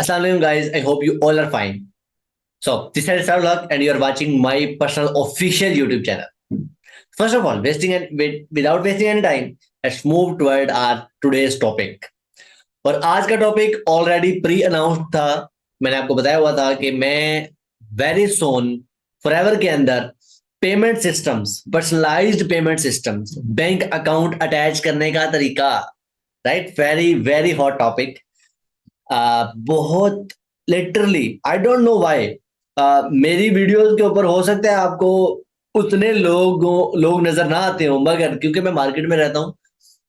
Assalamu alaikum guys, I hope you all are fine. So this is Sarulak and you are watching my personal official YouTube channel. First of all, without wasting any time, let's move toward our today's topic. और आज का topic already pre announce था। मैंने आपको बताया हुआ था कि मैं वेरी सोन फॉरएवर के अंदर payment systems, personalised payment systems, bank account attach करने का तरीका, right, very very hot topic. बहुत literally I don't know why मेरी वीडियोस के ऊपर हो सकता है आपको उतने लोग नजर ना आते हो, मगर क्योंकि मैं मार्केट में रहता हूँ,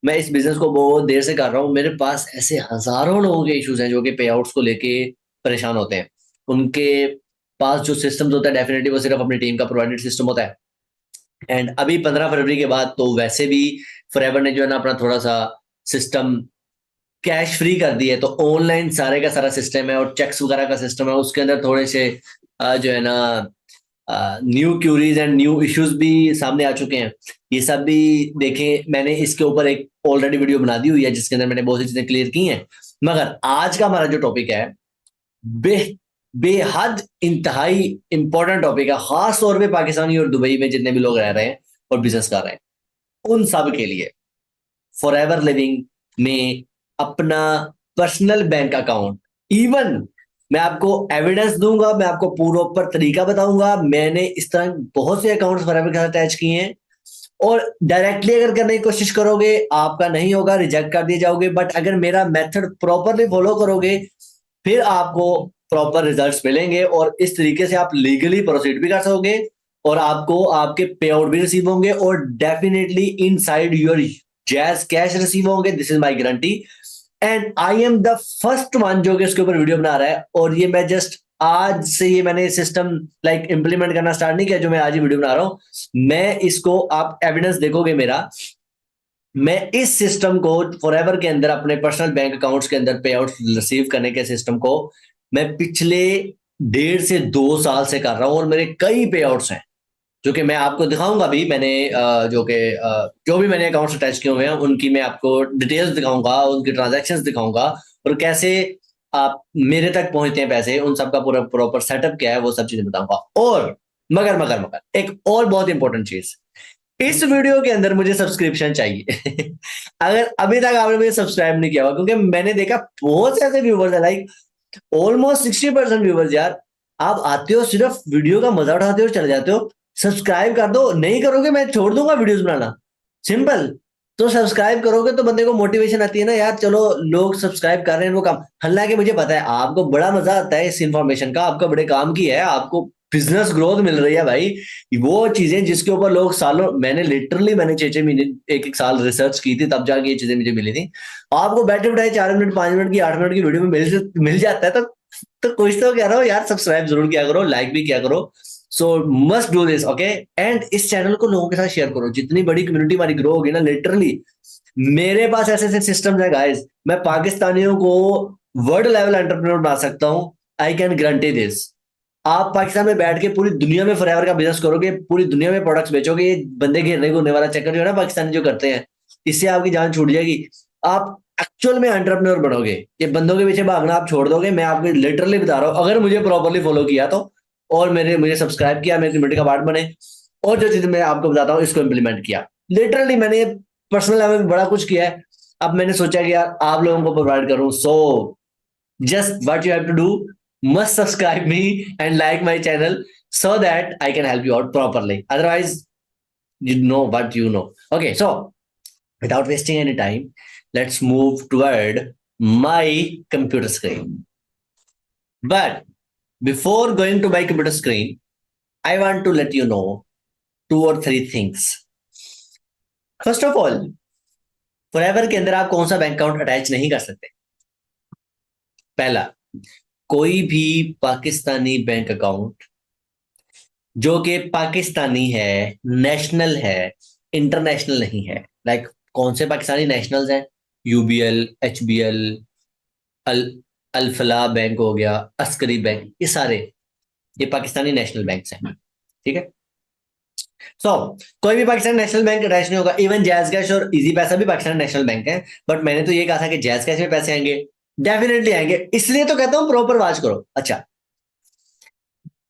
मैं इस बिजनेस को बहुत देर से कर रहा हूँ, मेरे पास ऐसे हजारों लोगों के इश्यूज हैं जो कि पे आउट्स को लेके परेशान होते हैं। उनके पास जो सिस्टम्स होता है डेफिनेटली वो सिर्फ अपनी टीम का प्रोवाइडेड सिस्टम होता है। एंड अभी 15 फरवरी के बाद तो वैसे भी फॉरएवर ने जो है ना अपना थोड़ा सा सिस्टम कैश फ्री कर दी है, तो ऑनलाइन सारे का सारा सिस्टम है और चेक्स वगैरह का सिस्टम है। उसके अंदर थोड़े से जो है ना new queries and new issues भी सामने आ चुके हैं। ये सब भी देखें, मैंने इसके ऊपर एक ऑलरेडी वीडियो बना दी हुई है जिसके अंदर मैंने बहुत सी चीजें क्लियर की हैं। मगर आज का हमारा जो टॉपिक है बे बेहद इंतहाई इंपॉर्टेंट टॉपिक है, खास तौर पे पाकिस्तानी और दुबई में जितने भी लोग रह रहे हैं और बिजनेस कर रहे हैं उन सब के लिए। फॉरएवर लिविंग में अपना पर्सनल बैंक अकाउंट, इवन मैं आपको एविडेंस दूंगा, मैं आपको पूरा ऊपर तरीका बताऊंगा। मैंने इस तरह बहुत से अकाउंट्स फॉरएवर के साथ अटैच किए हैं और डायरेक्टली अगर करने की कोशिश करोगे आपका नहीं होगा, रिजेक्ट कर दिए जाओगे। बट अगर मेरा मेथड प्रॉपरली फॉलो करोगे फिर आपको प्रॉपर रिजल्ट्स मिलेंगे और इस तरीके से आप लीगली प्रोसीड भी कर सकोगे और आपको आपके पे आउट भी रिसीव होंगे और definitely inside your Jazz cash receive होंगे। This is my guarantee and I am the first one जो कि इसके ऊपर वीडियो बना रहा है। और ये मैं जस्ट आज से ये मैंने सिस्टम इंप्लीमेंट करना स्टार्ट नहीं किया जो मैं आज ही वीडियो बना रहा हूं। मैं इसको, आप एविडेंस देखोगे मेरा, मैं इस सिस्टम को फॉरएवर के अंदर अपने पर्सनल बैंक अकाउंट्स के अंदर पे आउट रिसीव करने के सिस्टम को मैं पिछले 1.5 से 2 साल से कर रहा हूं और मेरे कई पे आउट्स हैं जो कि मैं आपको दिखाऊंगा भी। मैंने जो भी मैंने अकाउंट्स अटैच किए हुए हैं उनकी मैं आपको डिटेल्स दिखाऊंगा, उनकी ट्रांजैक्शंस दिखाऊंगा और कैसे आप मेरे तक पहुंचते हैं पैसे, उन सब का पूरा प्रॉपर सेटअप क्या है वो सब चीजें बताऊंगा। और मगर मगर मगर एक और बहुत इंपॉर्टेंट चीज, इस वीडियो के अंदर मुझे सब्सक्रिप्शन चाहिए। अगर अभी तक आपने मुझे सब्सक्राइब नहीं किया हुआ, क्योंकि मैंने देखा बहुत से ऐसे व्यूवर्स है, ऑलमोस्ट 60% व्यूवर्स, यार आप आते हो सिर्फ वीडियो का मजा उठाते हो चले जाते हो। सब्सक्राइब कर दो, नहीं करोगे मैं छोड़ दूंगा वीडियोस बनाना, सिंपल। तो सब्सक्राइब करोगे तो बंदे को मोटिवेशन आती है ना, यार चलो लोग सब्सक्राइब कर रहे हैं वो काम। हालांकि मुझे पता है आपको बड़ा मजा आता है इस इंफॉर्मेशन का, आपका बड़े काम की है, आपको बिजनेस ग्रोथ मिल रही है भाई। वो चीजें जिसके ऊपर लोग सालों, मैंने 6-6 महीने 1-1 साल रिसर्च की थी तब जाके ये चीजें मुझे मिली थी। आपको बैठे बैठाए 4 मिनट 5 मिनट की 8 मिनट की वीडियो में मिल जाता है, तो कुछ तो कह रहा हो यार, सब्सक्राइब जरूर किया करो, लाइक भी किया करो। सो must do this, okay. And इस चैनल को लोगों के साथ शेयर करो, जितनी बड़ी कम्युनिटी हमारी ग्रो होगी ना, लिटरली मेरे पास ऐसे ऐसे सिस्टम है गाइस, मैं पाकिस्तानियों को वर्ल्ड लेवल एंटरप्रेन्योर बना सकता हूं। I can guarantee this. आप पाकिस्तान में बैठ के पूरी दुनिया में फॉरएवर का बिजनेस करोगे, पूरी दुनिया में प्रोडक्ट्स बेचोगे। ये बंदे घेरने घूरने वाला चक्कर जो है ना पाकिस्तानी जो करते हैं, इससे आपकी जान छूट जाएगी। आप एक्चुअल में एंटरप्रेन्योर बनोगे, ये बंदों के पीछे भागना आप छोड़ दोगे। मैं आपको लिटरली बता रहा हूँ, अगर मुझे प्रॉपरली फॉलो किया तो, और मुझे सब्सक्राइब किया, मेरी कम्युनिटी का पार्ट बने और जो चीज मैं आपको बताता हूँ इसको इंप्लीमेंट किया। लिटरली मैंने पर्सनल लेवल में बड़ा कुछ किया है। अब मैंने सोचा कि यार आप लोगों को प्रोवाइड करूं। सो just what you have to do, must subscribe me and like my channel so that I can help you out properly. Otherwise, you know what you know. Okay, so without wasting any time, let's move toward my computer screen. But before going to my computer screen, I want to let you know 2 or 3 things. First of all, forever के अंदर आप कौन सा bank account attach नहीं कर सकते। पहला, कोई भी पाकिस्तानी बैंक अकाउंट जो कि पाकिस्तानी है, नेशनल है, इंटरनेशनल नहीं है। कौन से पाकिस्तानी नेशनल्स हैं? यूबीएल, एचबीएल, अल अल-फलाह बैंक हो गया, अस्करी बैंक, ये पाकिस्तानी नेशनल बैंक्स हैं, ठीक है। कोई भी पाकिस्तानी नेशनल बैंक अटैच नहीं होगा। इवन जैज कैश और इजी पैसा भी पाकिस्तानी नेशनल बैंक है, बट मैंने तो ये कहा था कि जैज कैश में पैसे आएंगे, डेफिनेटली आएंगे, इसलिए तो कहता हूं प्रॉपर वॉच करो। अच्छा,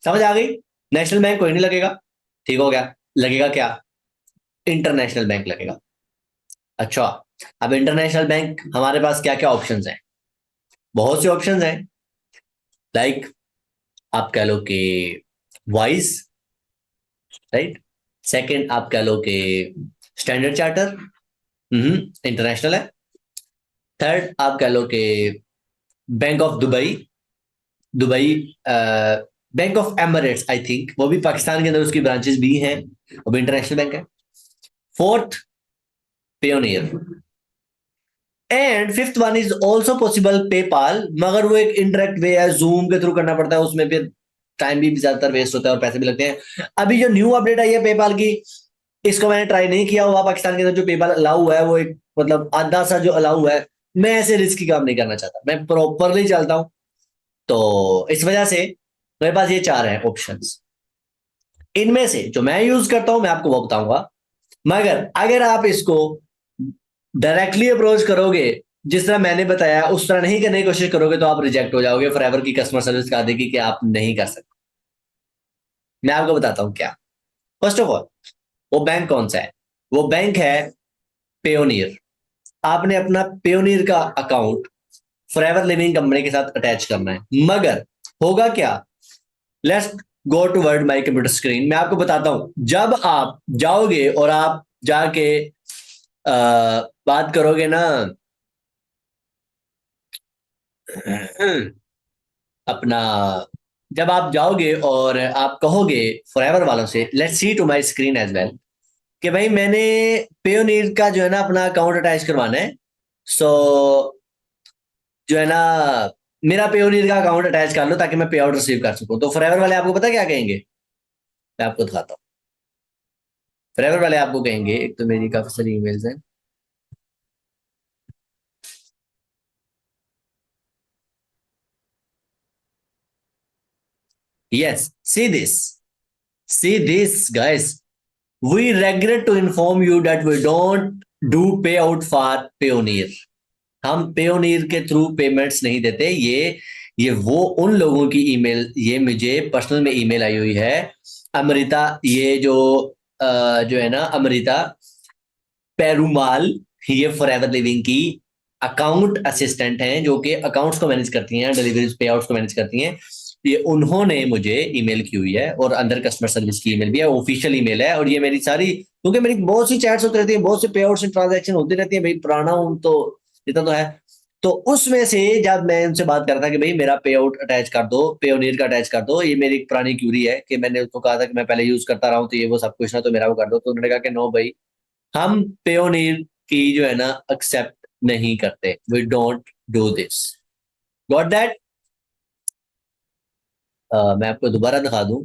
समझ आ गई? नेशनल बैंक कोई नहीं लगेगा, ठीक हो गया। लगेगा क्या? इंटरनेशनल बैंक लगेगा। अच्छा, अब इंटरनेशनल बैंक हमारे पास क्या क्या ऑप्शंस हैं? बहुत से ऑप्शंस हैं। लाइक आप कह लो कि वाइज, राइट। सेकंड आप कह लो कि स्टैंडर्ड चार्टर, इंटरनेशनल है। थर्ड आप कह लो कि bank of Dubai, Dubai, bank of Emirates I think, वो भी पाकिस्तान के अंदर उसकी ब्रांचेस भी हैं, वो भी इंटरनेशनल बैंक है। Fourth Payoneer, and fifth one is also possible PayPal, मगर वो एक इनडायरेक्ट वे है, जूम के थ्रू करना पड़ता है, उसमें फिर टाइम भी ज्यादातर वेस्ट होता है और पैसे भी लगते हैं। अभी जो न्यू अपडेट आई है पेपाल की, इसको मैंने ट्राई नहीं किया हुआ। पाकिस्तान के अंदर जो पेपाल अलाउ है वो एक मतलब आधा सा जो अलाउ है, मैं ऐसे रिस्की काम नहीं करना चाहता, मैं प्रॉपरली चलता हूँ। तो इस वजह से मेरे पास ये चार हैं ऑप्शंस। इनमें से जो मैं यूज करता हूं मैं आपको वो बताऊंगा, मगर अगर आप इसको डायरेक्टली अप्रोच करोगे, जिस तरह मैंने बताया उस तरह नहीं करने की कोशिश करोगे, तो आप रिजेक्ट हो जाओगे, फॉरएवर की कस्टमर सर्विस कहा देगी कि आप नहीं कर सकते। मैं आपको बताता हूं क्या। फर्स्ट ऑफ ऑल, वो बैंक कौन सा है? वो बैंक है पेयोनियर। आपने अपना पेयोनियर का अकाउंट फॉरएवर लिविंग कंपनी के साथ अटैच करना है, मगर होगा क्या? Let's go toward my computer screen, मैं आपको बताता हूं। जब आप जाओगे और आप जाके बात करोगे ना अपना, जब आप जाओगे और आप कहोगे फॉरएवर वालों से, let's see to my screen as well, कि भाई मैंने पेयोनीर का जो है ना अपना अकाउंट अटैच करवाना है। सो जो है ना मेरा पेयोनीर का अकाउंट अटैच कर लो ताकि मैं पे आउट रिसीव कर सकूं। तो फॉरएवर वाले आपको पता क्या कहेंगे? मैं आपको दिखाता हूँ। फॉरएवर वाले आपको कहेंगे, एक तो मेरी काफी सारी ईमेल्स हैं। Yes, see this guys, we regret to inform you that we don't do payout for Payoneer। हम पेयोनियर के थ्रू पेमेंट्स नहीं देते। ये वो उन लोगों की ईमेल, ये मुझे पर्सनल में ईमेल आई हुई है। अमृता, ये जो जो है ना अमृता पेरुमाल, ये फॉरएवर लिविंग की अकाउंट असिस्टेंट हैं, जो कि अकाउंट्स को मैनेज करती हैं, डिलीवरीज पे आउट्स को मैनेज करती हैं। ये उन्होंने मुझे ईमेल की हुई है और अंदर कस्टमर सर्विस की ईमेल भी है, ऑफिशियल ईमेल है। और ये मेरी सारी, क्योंकि मेरी बहुत सी चैट्स होती रहती है, बहुत से पे आउट्स एंड ट्रांजेक्शन होती रहती है, भाई पुराना हूं तो इतना तो है। तो उसमें से जब मैं उनसे बात कर रहा था कि भाई मेरा पे आउट अटैच कर दो, पेयोनियर का अटैच कर दो, ये मेरी एक पुरानी क्यूरी है कि मैंने उसको कहा था कि मैं पहले यूज करता रहा हूँ तो ये वो सब कुछ ना, तो मेरा वो कर दो। तो उन्होंने कहा कि नो भाई, हम पेयोनियर की जो है ना एक्सेप्ट नहीं करते, we don't do this. Got that? मैं आपको दोबारा दिखा दूं,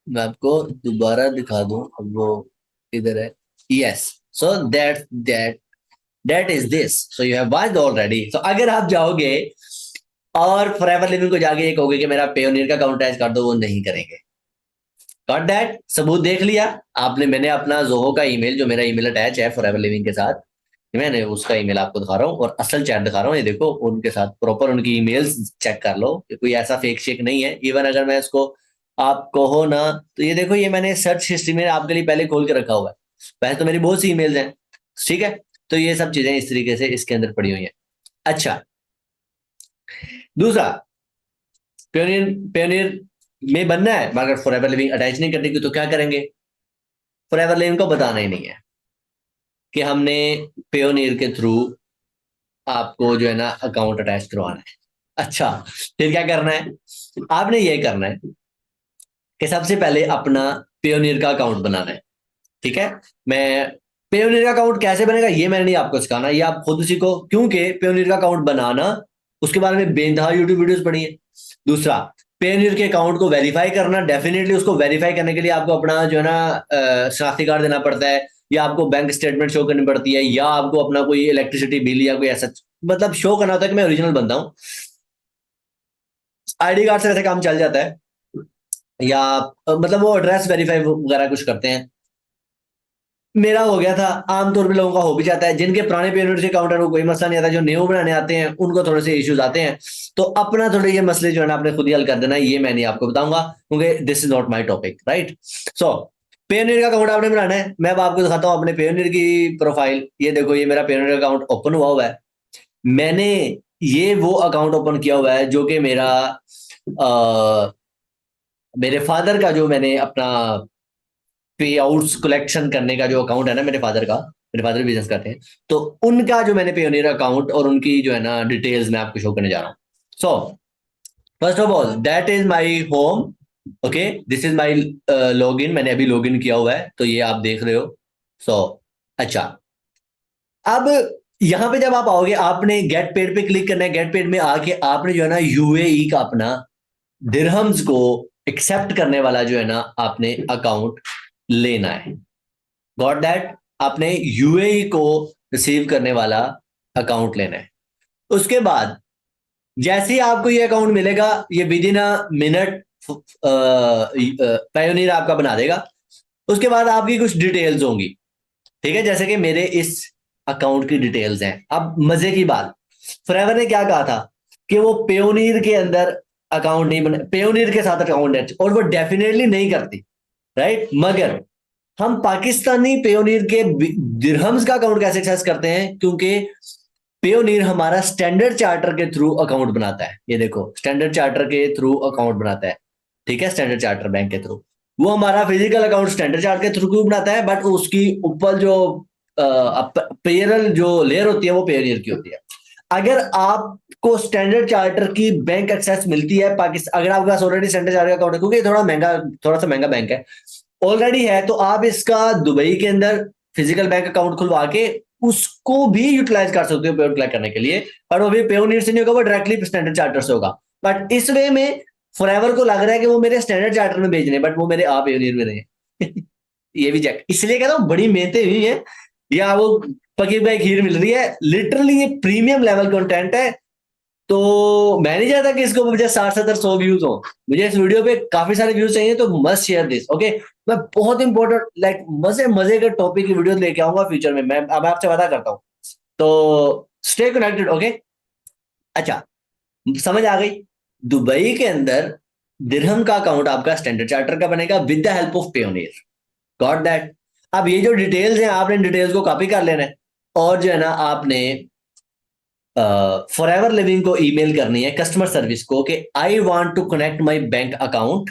मैं आपको दोबारा दिखा दूं, अब वो इधर है। Yes, so that is this, so you have watched already. तो अगर आप जाओगे और फॉरएवर लिविंग को जाके ये कहोगे कि मेरा पेयोनियर का अकाउंट अटैच कर दो, वो नहीं करेंगे। Got that? सबूत देख लिया आपने? मैंने अपना जोहो का ईमेल, जो मेरा ईमेल अटैच है फॉरएवर लिविंग के साथ, मैंने उसका ईमेल आपको दिखा रहा हूँ और असल चैट दिखा रहा हूँ। ये देखो, उनके साथ प्रॉपर उनकी ईमेल्स चेक कर लो, ये कोई ऐसा फेक शेक नहीं है। इवन अगर मैं इसको आप कहो ना, तो ये देखो, ये मैंने सर्च हिस्ट्री में आपके लिए पहले खोल के रखा हुआ है। पहले तो मेरी बहुत सी ईमेल्स हैं, ठीक है। तो ये सब चीजें इस तरीके से इसके अंदर पड़ी हुई हैं। अच्छा, दूसरा, पेयोनियर, पेयोनियर में बनना है मगर फॉरएवर लिविंग अटैच नहीं करने की, तो क्या करेंगे? फॉरएवर लिविंग को बताना ही नहीं है कि हमने पेयोनियर के थ्रू आपको जो है ना अकाउंट अटैच करवाना है। अच्छा, फिर क्या करना है? आपने ये करना है कि सबसे पहले अपना पेयोनियर का अकाउंट बनाना है, ठीक है। मैं पेयोनियर का अकाउंट कैसे बनेगा ये मैंने नहीं आपको सिखाना, ये आप खुद सीखो, क्योंकि पेयोनियर का अकाउंट बनाना, उसके बारे में बेनतहा यूट्यूब वीडियोस पढ़ी है। दूसरा, पेयोनियर के अकाउंट को वेरीफाई करना, डेफिनेटली उसको वेरीफाई करने के लिए आपको अपना जो है ना शनाख्ती कार्ड देना पड़ता है, या आपको बैंक स्टेटमेंट शो करनी पड़ती है, या आपको अपना कोई इलेक्ट्रिसिटी बिल या कोई ऐसा मतलब शो करना होता है कि मैं ओरिजिनल बंदा हूँ। आईडी कार्ड से वैसे काम चल जाता है, या मतलब वो एड्रेस वेरीफाई वगैरह कुछ करते हैं। मेरा हो गया था, आमतौर पे लोगों का हो भी जाता है, जिनके पुराने पेयोनियर अकाउंट है वो कोई मसला नहीं आता, जो न्यू बनाने आते हैं उनको थोड़े से इश्यूज आते हैं। तो अपना थोड़े ये मसले जो है ना आपने खुद ही हल कर देना, ये मैं नहीं आपको बताऊंगा क्योंकि this is not my topic, right. So Payoneer का अकाउंट आपने बनाना है, मैं अब आपको दिखाता हूँ अपने पेयोनियर की प्रोफाइल। ये देखो, ये मेरा पेयोनियर अकाउंट ओपन हुआ है। मैंने ये वो अकाउंट ओपन किया हुआ है जो कि मेरे फादर का, जो मैंने अपना पे आउट्स कलेक्शन करने का जो अकाउंट है ना मेरे फादर का, मेरे फादर बिजनेस करते हैं, तो उनका जो मैंने पेयोनियर अकाउंट और उनकी जो है ना डिटेल्स मैं आपको शो करने जा रहा हूँ। So first of all that is my home. Okay, this is my login, मैंने अभी लॉगिन किया हुआ है तो ये आप देख रहे हो। सो अच्छा, अब यहां पे जब आप आओगे आपने गेट पेड पे क्लिक करना है। गेट पेड में आके आपने जो है ना यूएई का अपना दिरहम्स को एक्सेप्ट करने वाला जो है ना आपने अकाउंट लेना है। गॉट दैट, आपने यूएई को रिसीव करने वाला अकाउंट लेना है। उसके बाद जैसे ही आपको ये अकाउंट मिलेगा, ये with in a minute pioneer आपका बना देगा। उसके बाद आपकी कुछ डिटेल्स होंगी, ठीक है, जैसे कि मेरे इस अकाउंट की डिटेल्स हैं। अब मजे की बात, फॉरएवर ने क्या कहा था कि वो पेयोनियर के अंदर अकाउंट नहीं बना, पेयोनियर के साथ अकाउंट है और वो डेफिनेटली नहीं करती, राइट। मगर हम पाकिस्तानी पेयोनियर के दिरहम्स का अकाउंट कैसे एक्सेस करते हैं, क्योंकि पेयोनियर हमारा स्टैंडर्ड चार्टर के थ्रू अकाउंट बनाता है। ये देखो, स्टैंडर्ड चार्टर के थ्रू अकाउंट बनाता है, ठीक है, स्टैंडर्ड चार्टर बैंक के थ्रू। वो हमारा फिजिकल अकाउंट स्टैंडर्ड चार्टर के थ्रू क्यों बनाता है, बट उसकी ऊपर जो पेयरल जो लेयर होती है वो पेयोनियर की होती है। अगर आपको स्टैंडर्ड चार्टर की बैंक एक्सेस मिलती है पाकिस्तान, अगर आपके पास ऑलरेडी स्टैंडर्ड चार्टर का अकाउंट है, क्योंकि ये थोड़ा सा महंगा बैंक है, ऑलरेडी है, तो आप इसका दुबई के अंदर फिजिकल बैंक अकाउंट खुलवा के उसको भी यूटिलाइज कर सकते हो पेयोनियर क्लिक करने के लिए। और वो भी पेयोनियर से नहीं होगा, वो डायरेक्टली स्टैंडर्ड चार्टर से होगा। बट इस वे में फॉरएवर को लग रहा है कि वो मेरे स्टैंडर्ड चार्टर में भेज रहे हैं, बट वो मेरे आप पेयोनियर में रहे। ये भी चेक, इसलिए कहता हूँ बड़ी मेहनतें हुई है, या वो पकी भाई खीर मिल रही है, लिटरली ये प्रीमियम लेवल कंटेंट है। तो मैं नहीं चाहता कि इसको मुझे 60 70 100 व्यूज हो, मुझे इस वीडियो पे काफी सारे व्यूज चाहिए, तो मस्ट शेयर दिस, ओके। मैं बहुत इंपॉर्टेंट लाइक मजे मजे के टॉपिक की वीडियो लेके आऊंगा फ्यूचर में, मैं अब आपसे वादा करता हूँ। तो स्टे कनेक्टेड, ओके। अच्छा, समझ आ गई। दुबई के अंदर दिरहम का अकाउंट आपका स्टैंडर्ड चार्टर का बनेगा with the help of Payoneer. Got that. अब ये जो डिटेल्स हैं आपने डिटेल्स को कॉपी कर लेना है, और जो है ना आपने फॉर एवर लिविंग को ईमेल करनी है कस्टमर सर्विस को कि I want to connect my bank account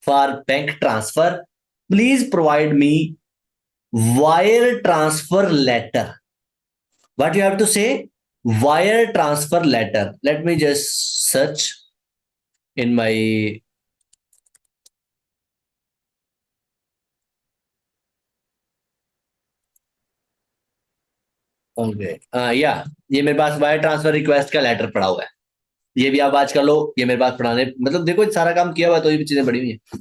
for bank transfer, please provide me wire transfer letter. What you have to say, wire transfer letter. Let me just search in my, okay, या ये मेरे पास wire transfer request का letter पड़ा हुआ है। ये भी आप आज कर लो, ये मेरे पास पढ़ाने मतलब देखो सारा काम किया हुआ है, तो ये भी चीजें बड़ी हुई हैं।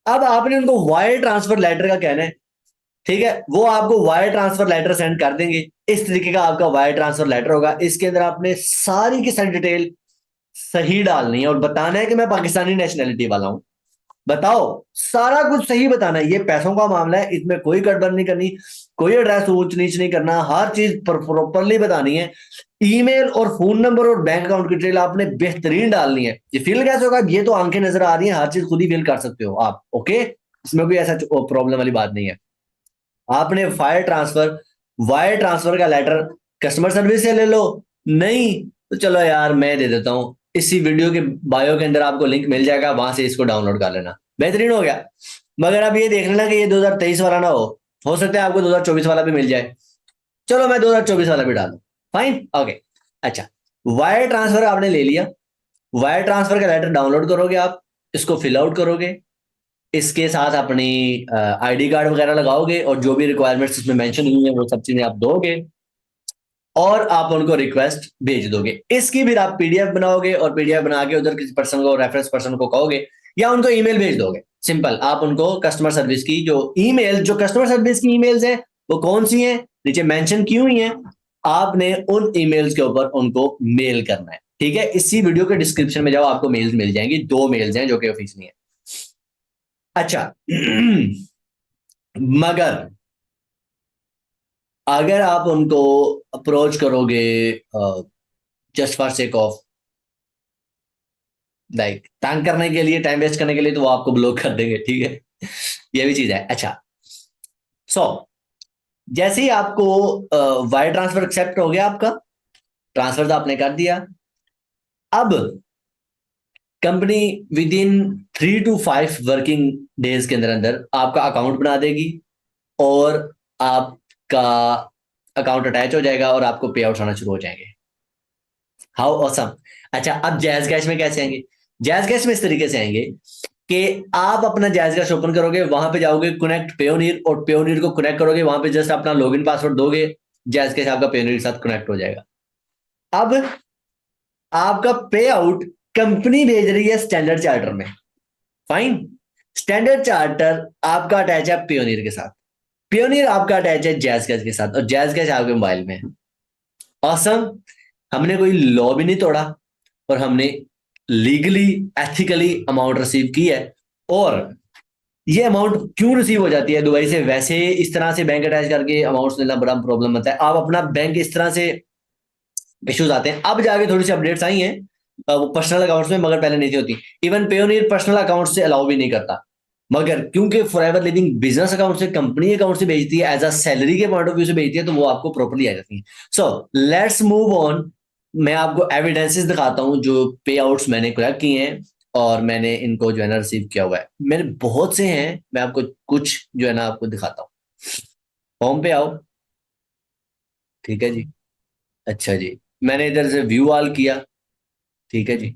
अब आपने उनको वायर ट्रांसफर लेटर का कहना है, ठीक है, वो आपको वायर ट्रांसफर लेटर सेंड कर देंगे। इस तरीके का आपका वायर ट्रांसफर लेटर होगा, इसके अंदर आपने सारी की सारी डिटेल सही डालनी है और बताना है कि मैं पाकिस्तानी नेशनैलिटी वाला हूं। बताओ, सारा कुछ सही बताना है, ये पैसों का मामला है, इसमें कोई गड़बड़ नहीं करनी, कोई एड्रेस ऊंच नीच नहीं करना, हर चीज प्रॉपरली बतानी है। ईमेल और फोन नंबर और बैंक अकाउंट की डिटेल आपने बेहतरीन डालनी है। ये फिल कैसे होगा, ये तो आंखें नजर आ रही हैं, हर चीज खुद ही फिल कर सकते हो आप, ओके, इसमें कोई ऐसा प्रॉब्लम वाली बात नहीं है। आपने वायर ट्रांसफर का लेटर कस्टमर सर्विस से ले लो, नहीं तो चलो यार मैं दे देता हूं, इसी वीडियो के बायो के अंदर आपको लिंक मिल जाएगा, वहां से इसको डाउनलोड कर लेना, बेहतरीन हो गया। मगर अब ये देख लेना कि ये 2023 वाला ना हो सकता है आपको 2024 वाला भी मिल जाए। चलो मैं 2024 वाला भी डालू, फाइन, ओके। अच्छा, वायर ट्रांसफर आपने ले लिया, वायर ट्रांसफर का लेटर डाउनलोड करोगे आप, इसको फिल आउट करोगे, इसके साथ अपनी आईडी कार्ड वगैरह लगाओगे और जो भी रिक्वायरमेंट्स इसमें मेंशन हुई है वो सब चीजें आप दोगे, और आप उनको रिक्वेस्ट भेज दोगे। इसकी फिर आप पीडीएफ बनाओगे और पीडीएफ बना के उधर किसी पर्सन को, रेफरेंस पर्सन को कहोगे, या उनको ईमेल भेज दोगे। सिंपल, आप उनको कस्टमर सर्विस की जो कस्टमर सर्विस की ईमेल्स हैं वो कौन सी हैं, नीचे मेंशन की हुई हैं, आपने उन ईमेल्स के ऊपर उनको मेल करना है, ठीक है। इसी वीडियो के डिस्क्रिप्शन में जाओ, आपको मेल्स मिल जाएंगी, 2 मेल्स हैं जो कि ऑफिशियली है। अच्छा, मगर अगर आप उनको अप्रोच करोगे just for sake of like तंग करने के लिए, टाइम वेस्ट करने के लिए, तो वो आपको ब्लॉक कर देंगे, ठीक है। ये भी चीज है। अच्छा, सो जैसे ही आपको वायर ट्रांसफर एक्सेप्ट हो गया, आपका ट्रांसफर तो आपने कर दिया। अब company with in 3 to 5 working days के अंदर अंदर आपका अकाउंट बना देगी और आपका अकाउंट अटैच हो जाएगा और आपको पे आउट आना शुरू हो जाएंगे। How awesome. अच्छा, अब जैज कैश में कैसे आएंगे? जैज कैश में इस तरीके से आएंगे कि आप अपना जैज कैश ओपन करोगे, वहां पे जाओगे कनेक्ट पेयोनियर, और पेयोनियर को कनेक्ट करोगे, वहां पे जस्ट अपना लॉगिन पासवर्ड दोगे, जैज कैश आपका पेयोनियर के साथ कनेक्ट हो जाएगा। अब आपका पे आउट कंपनी भेज रही है स्टैंडर्ड चार्टर में, फाइन। स्टैंडर्ड चार्टर आपका अटैच है पियोनियर के साथ, पियोनियर आपका अटैच है जैज कैश के साथ, और जैज कैश आपके मोबाइल में है। ऑसम। हमने कोई लॉ भी नहीं तोड़ा, और हमने लीगली एथिकली अमाउंट रिसीव की है। और ये अमाउंट क्यों रिसीव हो जाती है दुबई से? वैसे इस तरह से बैंक अटैच करके अमाउंट लेना बड़ा प्रॉब्लम होता है। आप अपना बैंक इस तरह से इश्यूज आते हैं, अब जाके थोड़ी सी अपडेट्स आई हैं वो पर्सनल अकाउंट्स में, मगर पहले नहीं थी होती। इवन पेयोनियर पर्सनल अकाउंट से अलाउ भी नहीं करता, मगर क्योंकि फॉरएवर लिविंग बिजनेस अकाउंट से, कंपनी अकाउंट से भेजती है, एज अ सैलरी के पॉइंट ऑफ व्यू से भेजती है, तो वो आपको प्रॉपर्ली आ जाती है। So let's move on. मैं आपको एविडेंसेस दिखाता हूं जो पे आउट्स मैंने कलेक्ट किए हैं और मैंने इनको जो है ना रिसीव किया हुआ है। मेरे बहुत से हैं, मैं आपको कुछ जो है ना आपको दिखाता हूँ। होम पे आओ, ठीक है जी। अच्छा जी, मैंने इधर से व्यू ऑल किया, ठीक है जी।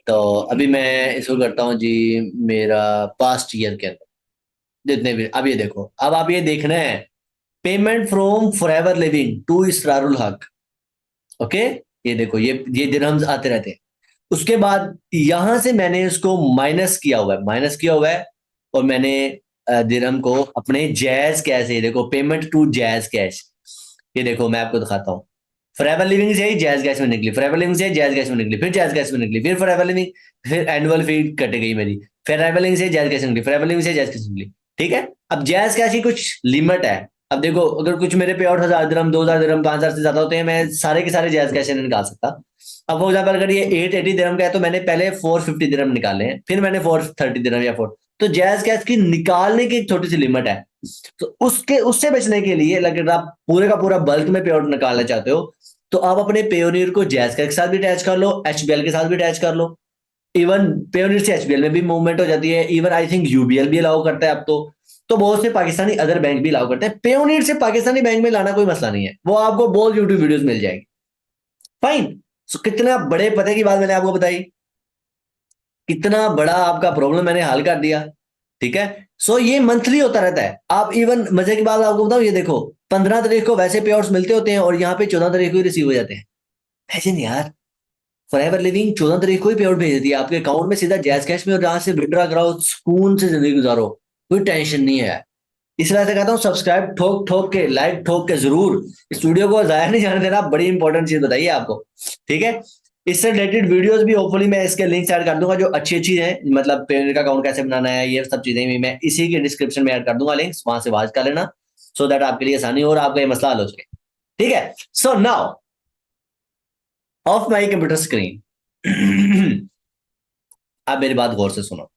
तो अभी मैं इसको करता हूँ जी, मेरा पास्ट ईयर के अंदर जितने भी, अब ये देखो, अब आप ये देखना है, payment from Forever Living to Israrul Haq. Okay, ये देखो, ये दिरहम्स आते रहते हैं। उसके बाद यहां से मैंने इसको माइनस किया हुआ है, माइनस किया हुआ है, और मैंने दिरहम को अपने जैज कैश, ये देखो पेमेंट टू जैज कैश, ये देखो मैं आपको दिखाता हूँ। फॉरएवर लिविंग से ही जैज कैश में निकली, फॉरएवर लिविंग से जैज कैश में निकली, फिर जैज कैश में निकली, फिर फॉरएवर लिविंग, फिर एनुअल फी कट गई मेरी, फॉरएवर लिविंग से जैज कैश में निकली, फॉरएवर लिविंग से जैज कैश में निकली। ठीक है, अब जैज कैश की कुछ लिमिट है। अब देखो, अगर कुछ मेरे पे आउट 1000 दिरहम, 2000 दिरहम, 5000 से ज्यादा होते हैं, मैं सारे के सारे जैज कैश नहीं निकाल सकता। अब फॉर एग्जाम्पल अगर ये 880 दिरहम का है, तो मैंने पहले 450 दिरहम निकाले हैं, फिर मैंने 430 दिरहम या 4, तो जायज कैश की निकालने की एक छोटी सी लिमिट है। तो उसके उससे बचने के लिए, अगर आप पूरे का पूरा बल्क में पे आउट निकालना चाहते हो, तो आप अपने पेयोनियर को जायज कैश के साथ भी अटैच कर लो, एचबीएल के साथ भी अटैच कर लो। इवन पेयोनियर से एचबीएल में भी मूवमेंट हो जाती है, इवन आई थिंक यूबीएल भी अलाउ करता है अब तो बहुत से पाकिस्तानी अदर बैंक भी अलाउ करते हैं। पेयोनियर से पाकिस्तानी बैंक में लाना कोई मसला नहीं है, वो आपको बहुत यूट्यूब वीडियोस मिल जाएगी, फाइन। सो कितना बड़े पते की बात मैंने आपको बताई, कितना बड़ा आपका प्रॉब्लम मैंने हल कर दिया, ठीक है। सो ये मंथली होता रहता है। आप इवन मजे की बात आपको बताऊं, ये देखो 15 तारीख को वैसे पे आउट्स मिलते होते हैं, और यहाँ पे 14 तारीख को ही रिसीव हो जाते हैं। इमेजिन यार, फॉरएवर लिविंग 14 तारीख को ही पे आउट भेज देती है आपके अकाउंट में सीधा जैज कैश में, और जहां से विड्रॉ कराओ, सुकून से जिंदगी गुजारो, कोई टेंशन नहीं है। इस वजह से कहता हूँ सब्सक्राइब ठोक ठोक के, लाइक ठोक के जरूर, इस वीडियो को जाया नहीं जाने देना। बड़ी इंपॉर्टेंट चीज बताइए आपको, ठीक है। इससे रिलेटेड वीडियोस भी होपफुली मैं इसके लिंक ऐड कर दूंगा, जो अच्छी अच्छी है, मतलब पेमेंट का अकाउंट कैसे बनाना है, ये सब चीजें भी मैं इसी के डिस्क्रिप्शन में ऐड कर दूंगा लिंक्स, वहां से वॉच कर लेना, सो दैट आपके लिए आसानी हो और आपका ये मसला हल हो सके, ठीक है। So now of my computer screen. अब मेरी बात गौर से सुनो।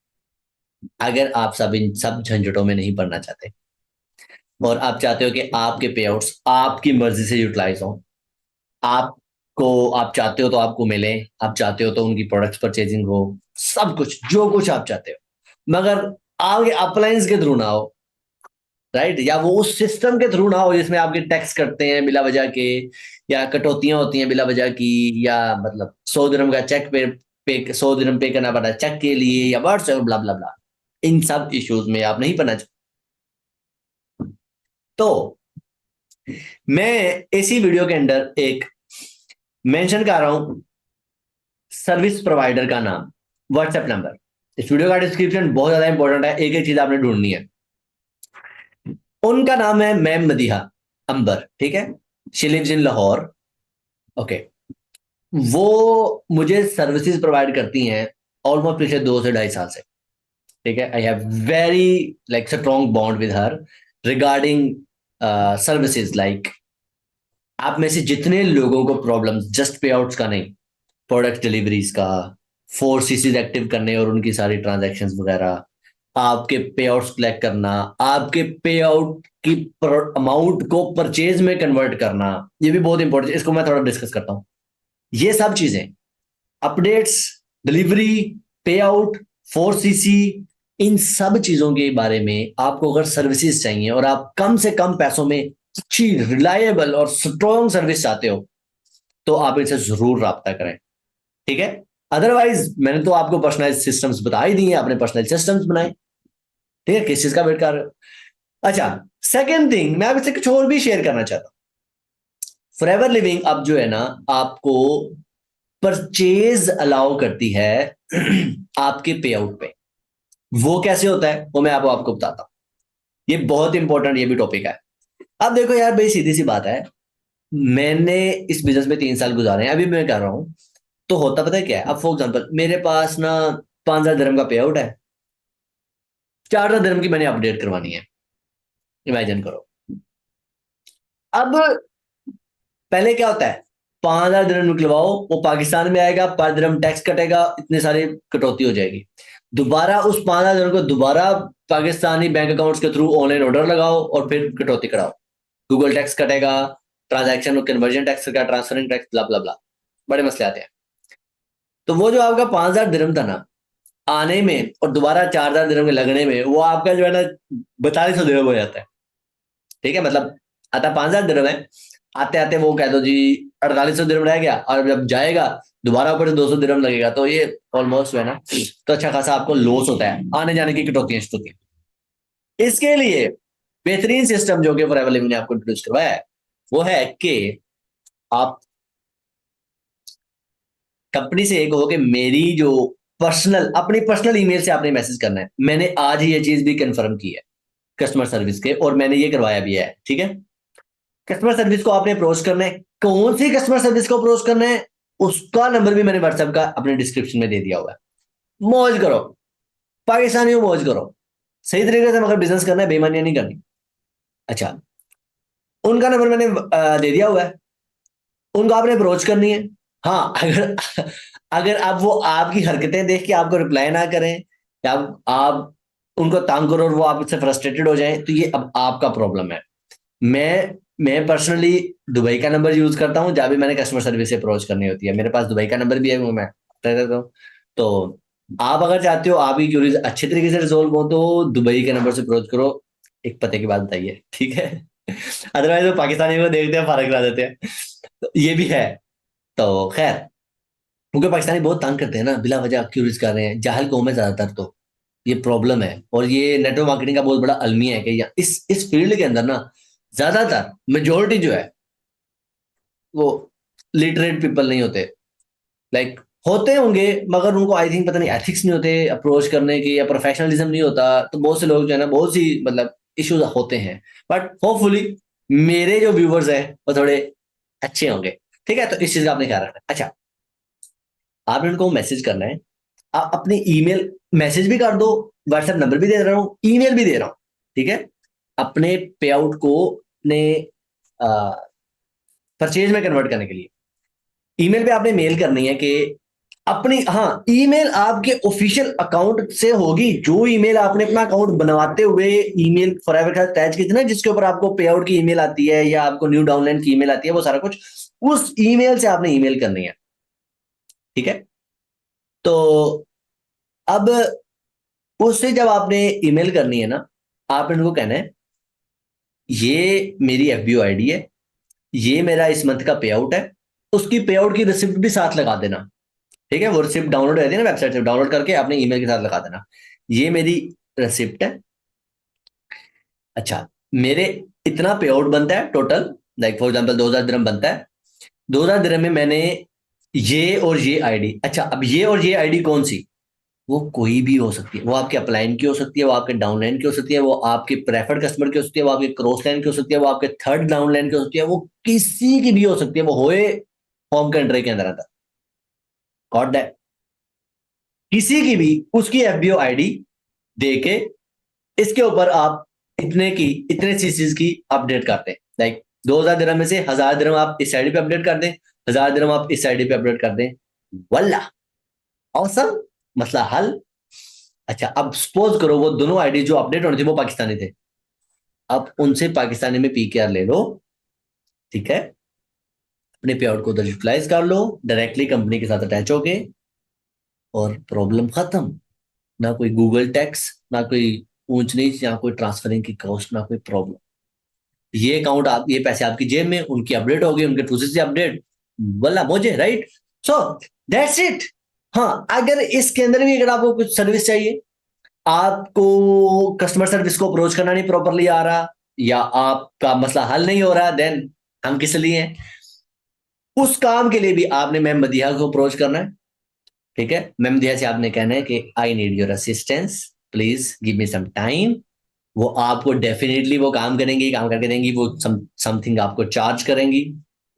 अगर आप सब इन सब झंझटों में नहीं पड़ना चाहते, और आप चाहते हो कि आपके पे आउट्स आपकी मर्जी से यूटिलाइज हो, आपको आप चाहते हो तो आपको मिले, आप चाहते हो तो उनकी प्रोडक्ट्स परचेजिंग हो, सब कुछ जो कुछ आप चाहते हो, मगर आपके अप्लायंस के थ्रू ना हो, राइट, या वो उस सिस्टम के थ्रू ना हो जिसमें आपके टैक्स कटते हैं बिला वजह के, या कटौतियां होती हैं बिला वजह की, या मतलब 100 दिरहम का चेक पे 100 दिरहम पे करना पड़ा है चेक के लिए, या व्हाट्सएप ब्ला ब्ला ब्ला, इन सब इश्यूज में आप नहीं पढ़ना चाहते, तो मैं इसी वीडियो के अंदर एक मेंशन कर रहा हूं सर्विस प्रोवाइडर का नाम, व्हाट्सएप नंबर। इस वीडियो का डिस्क्रिप्शन बहुत ज्यादा इंपॉर्टेंट है, एक एक चीज आपने ढूंढनी है। उनका नाम है मैम मदीहा अंबर, ठीक है, she lives in Lahore. Okay, वो मुझे सर्विसेज प्रोवाइड करती हैं ऑलमोस्ट पिछले 2 से 2.5 साल से, ठीक है। I have very like strong bond with her regarding services like आप में से जितने लोगों को प्रॉब्लम जस्ट पे आउट्स का नहीं, प्रोडक्ट डिलीवरीज का, 4 CCs एक्टिव करने और उनकी सारी ट्रांजैक्शंस वगैरह, आपके पे आउट्स कलेक्ट करना, आपके पे आउट की अमाउंट को परचेज में कन्वर्ट करना, ये भी बहुत इंपॉर्टेंट है, इसको मैं थोड़ा डिस्कस करता हूँ। ये सब चीजें, अपडेट्स, डिलीवरी, पे आउट, 4 CC, इन सब चीजों के बारे में आपको अगर सर्विसेज चाहिए और आप कम से कम पैसों में अच्छी रिलायबल और स्ट्रॉन्ग सर्विस चाहते हो तो आप इनसे जरूर राब्ता करें, ठीक है। अदरवाइज मैंने तो आपको पर्सनलाइज सिस्टम्स बता ही दिए, आपने पर्सनलाइज सिस्टम्स बनाए, ठीक है, किस चीज का वेट कर रहे हो। अच्छा, सेकेंड थिंग मैं आपसे कुछ और भी शेयर करना चाहता हूं। फॉरएवर लिविंग अब जो है ना आपको परचेज अलाउ करती है आपके पे आउट पे। वो कैसे होता है वो मैं आपको बताता हूं, ये बहुत इंपॉर्टेंट ये भी टॉपिक है। अब देखो यार भाई, सीधी सी बात है, मैंने इस बिजनेस में 3 साल गुजारे हैं, अभी मैं कर रहा हूं, तो होता पता है क्या है। अब फॉर एग्जाम्पल मेरे पास ना 5,000 dirham का पे आउट है, 4,000 dirham की मैंने अपडेट करवानी है, इमेजिन करो। अब पहले क्या होता है, 5,000 dirham निकलवाओ, वो पाकिस्तान में आएगा, 5 dirham टैक्स कटेगा, इतनी सारी कटौती हो जाएगी। दोबारा उस 5,000 को दोबारा पाकिस्तानी बैंक अकाउंट्स के थ्रू ऑनलाइन ऑर्डर लगाओ और फिर कटौती कराओ, गूगल टैक्स कटेगा, ट्रांजैक्शन और कन्वर्जन टैक्स का, ट्रांसफरिंग टैक्स, ब्ला ब्ला ब्ला, बड़े मसले आते हैं। तो वो जो आपका 5,000 dirham था ना आने में और दोबारा 4,000 dirham के लगने में, वो आपका जो है ना 4,200 dirham हो जाता है, ठीक है। मतलब आता 5,000 dirham है, आते आते वो कह दो जी 4,800 dirham रह गया, और जब जाएगा दोबारा ऊपर से 200 dirham लगेगा, तो ये ऑलमोस्ट है ना, तो अच्छा खासा आपको लॉस होता है, आने जाने की कटौतियां होती हैं। इसके लिए बेहतरीन सिस्टम जो कि फॉरएवर लिविंग ने आपको इंट्रोड्यूस करवाया है वो है कि आप कंपनी से एक हो कि मेरी जो पर्सनल, अपनी पर्सनल ईमेल से आपने मैसेज करना है। मैंने आज ही ये चीज भी कंफर्म की है कस्टमर सर्विस के, और मैंने ये करवाया भी है, ठीक है। कस्टमर सर्विस को आपने अप्रोच करना है, कौन सी कस्टमर सर्विस को अप्रोच करना है उसका नंबर भी मैंने व्हाट्सएप का अपने डिस्क्रिप्शन में दे दिया हुआ है। मौज करो, पाकिस्तानियों मौज करो, सही तरीके से मगर बिजनेस करना है, बेईमानियां नहीं करनी। अच्छा, उनका नंबर मैंने दे दिया हुआ है, उनको आपने अप्रोच करनी है। हाँ, अगर अगर आप वो आपकी हरकतें देख के आपको रिप्लाई ना करें, या आप उनको तंग करो और वो आपसे फ्रस्ट्रेटेड हो जाए, तो ये अब आपका प्रॉब्लम है। मैं पर्सनली दुबई का नंबर यूज करता हूँ जहाँ भी मैंने कस्टमर सर्विस से अप्रोच करनी होती है, मेरे पास दुबई का नंबर भी है, वो मैं करता रहता हूँ। तो आप अगर चाहते हो आपकी क्यूरीज अच्छे तरीके से रिजोल्व हो तो दुबई के नंबर से अप्रोच करो, एक पते की बात बताइए, ठीक है। अदरवाइज वो पाकिस्तानी को देखते हैं फर्क ला देते हैं, तो ये भी है। तो खैर, क्योंकि पाकिस्तानी बहुत तंग करते हैं ना, बिला वजह क्यूरीज कर रहे हैं, जाहिल कौम है ज्यादातर, तो ये प्रॉब्लम है। और ये नेटवर्क मार्केटिंग का बहुत बड़ा अलमिया है कि इस फील्ड के अंदर ना ज्यादातर मेजोरिटी जो है वो लिटरेट पीपल नहीं होते। लाइक होते होंगे मगर उनको आई थिंक पता नहीं एथिक्स नहीं होते अप्रोच करने की, या प्रोफेशनलिज्म नहीं होता, तो बहुत से लोग जो है ना बहुत सी मतलब इश्यूज होते हैं। बट होपफुली मेरे जो व्यूवर्स हैं वो थोड़े अच्छे होंगे, ठीक है। तो इस चीज का आपने ख्याल रखना है। अच्छा, आपने उनको मैसेज करना है, आप अपनी ईमेल मैसेज भी कर दो, व्हाट्सएप नंबर भी दे रहा हूँ, ईमेल भी दे रहा हूँ, ठीक है। अपने पे आउट को अपने परचेज में कन्वर्ट करने के लिए ईमेल पे आपने मेल करनी है कि अपनी, हाँ, ईमेल आपके ऑफिशियल अकाउंट से होगी, जो ईमेल आपने अपना अकाउंट बनवाते हुए ईमेल फॉरएवर का अटैच की थी ना, जिसके ऊपर आपको पे आउट की ईमेल आती है या आपको न्यू डाउनलाइन की ईमेल आती है, वो सारा कुछ उस ईमेल से आपने ईमेल करनी है, ठीक है। तो अब उससे जब आपने ईमेल करनी है ना, आप इनको कहना है ये मेरी एफबीओ आईडी है, ये मेरा इस मंथ का पे आउट है, उसकी पे आउट की रिसिप्ट भी साथ लगा देना, ठीक है। वो रिसिप्ट डाउनलोड रहती है ना वेबसाइट से, डाउनलोड करके अपने ईमेल के साथ लगा देना, ये मेरी रिसिप्ट है। अच्छा, मेरे इतना पे आउट बनता है total, like for example 2,000 dirham बनता है, 2,000 dirham में मैंने ये और ये आईडी, अच्छा अब ये और ये आईडी कौन सी, वो कोई भी हो सकती है, वो आपके अपलाइन की हो सकती है, वो आपके डाउनलाइन की हो सकती है, वो आपके प्रेफर्ड कस्टमर की हो सकती है, वो आपके क्रॉस लाइन की हो सकती है, वो आपके थर्ड डाउनलाइन की हो सकती है, वो किसी की भी हो सकती है, वो होए होम कंट्री के अंदर अंदर, गॉट दैट, किसी की भी उसकी एफबीओ आईडी दे के इसके ऊपर आप इतने सीसीज की अपडेट करते हैं। लाइक 2000 दिरहम में से 1000 दिरहम आप इस आईडी पे अपडेट कर दें, 1000 दिरहम आप इस आईडी पे अपडेट कर दें, वल्ला ऑसम, मसला हल। अच्छा अब सपोज करो वो दोनों आईडी जो अपडेट होनी थी वो पाकिस्तानी थे, अब उनसे पाकिस्तानी में पीकेआर ले लो, ठीक है, अपने पे आउट को उधर यूटिलाइज कर लो, डायरेक्टली कंपनी के साथ अटैच हो गए और प्रॉब्लम खत्म। ना कोई गूगल टैक्स, ना कोई ऊंच नीच, या कोई ट्रांसफरिंग की कॉस्ट, ना कोई प्रॉब्लम। ये अकाउंट आप, ये पैसे आपकी जेब में, उनकी अपडेट हो गई, उनके प्रोसेस से अपडेट, वल्ला मुझे राइट। So that's it. हाँ, अगर इसके अंदर भी अगर आपको कुछ सर्विस चाहिए, आपको कस्टमर सर्विस को अप्रोच करना नहीं प्रॉपरली आ रहा, या आपका मसला हल नहीं हो रहा, देन हम किस लिए हैं? उस काम के लिए भी आपने मैम मदीहा को अप्रोच करना है, ठीक है। मैम मदीहा से आपने कहना है कि I need your assistance, please give me some time. वो आपको डेफिनेटली वो काम करेंगी, काम करके देंगी, वो समथिंग आपको चार्ज करेंगी,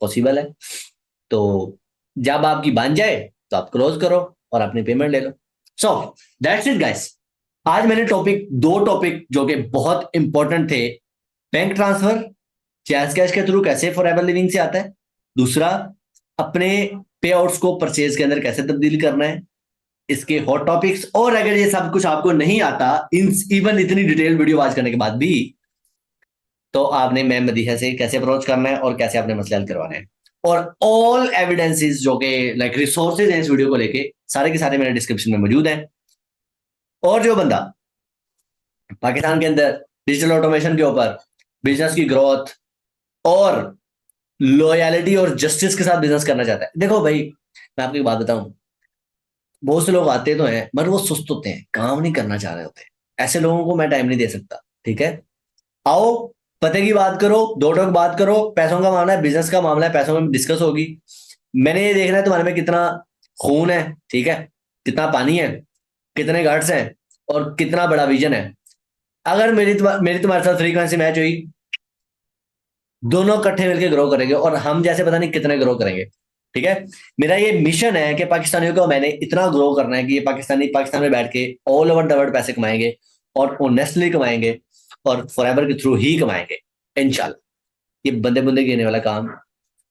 पॉसिबल है। तो जब आपकी बन जाए तो आप क्लोज करो और अपनी पेमेंट ले लो। So that's it guys. आज मैंने दो टॉपिक जो कि बहुत इंपॉर्टेंट थे, बैंक ट्रांसफर जैज कैश के थ्रू कैसे फॉरएवर लिविंग से आता है, दूसरा अपने पे आउट्स को परचेज के अंदर कैसे तब्दील करना है, इसके हॉट टॉपिक्स। और अगर ये सब कुछ आपको नहीं आता, इवन इतनी डिटेल वीडियो वॉच करने के बाद भी, तो आपने मैम मदीहा से कैसे अप्रोच करना है और कैसे अपने मसले हल करवाने हैं। और ऑल एविडेंसेस जो कि लाइक रिसोर्सेज हैं इस वीडियो को लेके, सारे के सारे मेरे डिस्क्रिप्शन में मौजूद हैं। और जो बंदा पाकिस्तान के अंदर डिजिटल ऑटोमेशन के ऊपर बिजनेस की ग्रोथ और लॉयलिटी और जस्टिस के साथ बिजनेस करना चाहता है, देखो भाई मैं आपको एक बात बताऊं, बहुत से लोग आते तो हैं मगर वो सुस्त होते हैं, काम नहीं करना चाह रहे होते। ऐसे लोगों को मैं टाइम नहीं दे सकता, ठीक है। आओ, पते की बात करो, दो टोक बात करो, पैसों का मामला है, बिजनेस का मामला है, पैसों में डिस्कस होगी। मैंने ये देखना है तुम्हारे में कितना खून है, ठीक है, कितना पानी है, कितने गट्स हैं, और कितना बड़ा विजन है। अगर मेरी तुम्हारे साथ फ्रीक्वेंसी मैच हुई, दोनों इकट्ठे मिलकर ग्रो करेंगे, और हम जैसे पता नहीं कितने ग्रो करेंगे, ठीक है। मेरा ये मिशन है कि पाकिस्तानियों को मैंने इतना ग्रो करना है कि ये पाकिस्तानी पाकिस्तान में बैठ के ऑल ओवर द वर्ल्ड पैसे कमाएंगे, और ऑनेस्टली कमाएंगे, और फॉरएवर के थ्रू ही कमाएंगे इंशाल्लाह। ये बंदे बंदे गिरने वाला काम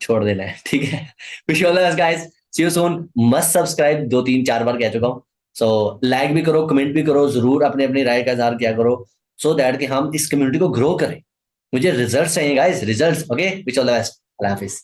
छोड़ देना है, ठीक है। Wish you all the best guys, see you soon. Must subscribe, 2 3 4 बार कह चुका हूँ। सो लाइक भी करो, कमेंट भी करो, जरूर अपने अपनी राय का इजहार किया करो, सो दैट कि हम इस कम्युनिटी को ग्रो करें। मुझे रिजल्ट चाहिए guys, result. Okay, wish all the best, Allah Hafiz.